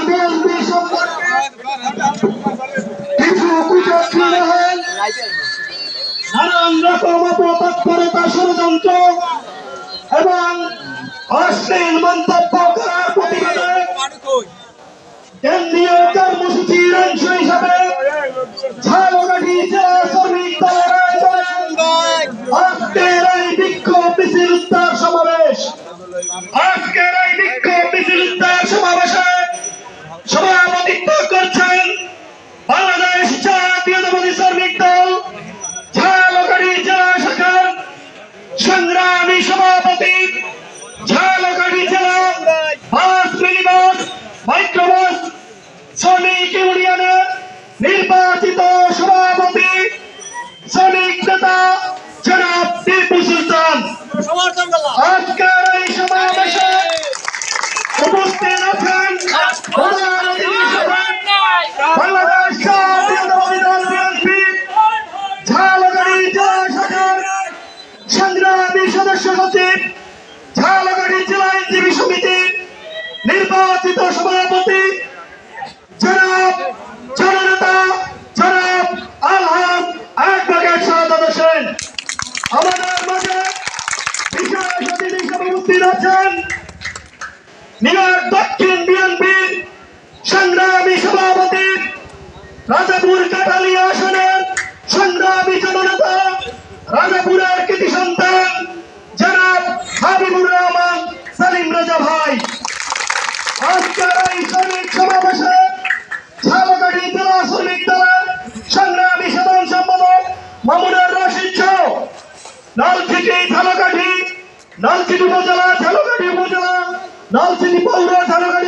BNP সম্পর্কে কিছু কুচক্রী মহল নানান রকম অপতৎপরতা ষড়যন্ত্র এবং অশ্লীল মন্তব্য করার প্রতিবাদে কেন্দ্রীয় কর্মসূচির অংশ হিসাবে ঝালকাঠি জেলা শ্রমিক দলের আয়োজনে আজকের এই বিক্ষোভ মিছিল উত্তার সমাবেশ। আজকের এই বিক্ষোভ মিছিল উত্তার সমাবেশে সভাপতিত্ব করছেন বাংলাদেশ জাতীয়তাবাদী শ্রমিক দল ঝালকাঠি জেলা শাখার সংগ্রামী সভাপতি, ঝালকাঠি জেলা বাস মিনিবাস মাইক্রোবাস শ্রমিক ইউনিয়নের নির্বাচিত সভাপতি, শ্রমিক নেতা জনাব টিপু সুলতান। আজকের এই সমাবেশে উপস্থিত আছেন বাংলাদেশ জাতীয়তাবাদী দল বিএনপি ঝালকাঠি জেলা শাখার সংগ্রামী সদস্য সচিব, ঝালকাঠি জেলা আইনজীবী সমিতির নির্বাচিত সভাপতি জনাব জননেতা জনাব আলহাজ অ্যাডভোকেট শাহাদাত হোসেন। আমাদের মাঝে বিশেষ অতিথি হিসেবে উপস্থিত আছেন নিউ ইয়র্ক দক্ষিণ বিএনপির সংগ্রামী সভাপতি, রাজাপুর কাটালিয়া আসনের সংগ্রামী জননেতা, রাজাপুরের কৃতি সন্তান জনাব হাবিবুর রহমান সালিম রাজা ভাই। আজকের এই শ্রমিক সমাবেশে ঝালকাঠি জেলা শ্রমিক দলের সংগ্রামী সাধারণ সম্পাদক মামুনুর রশিদ সহ নলছিটি ঝালকাঠি, নলছিটি উপজেলা, ঝালকাঠি উপজেলা, নলছিটি পৌর, ঝালকাঠি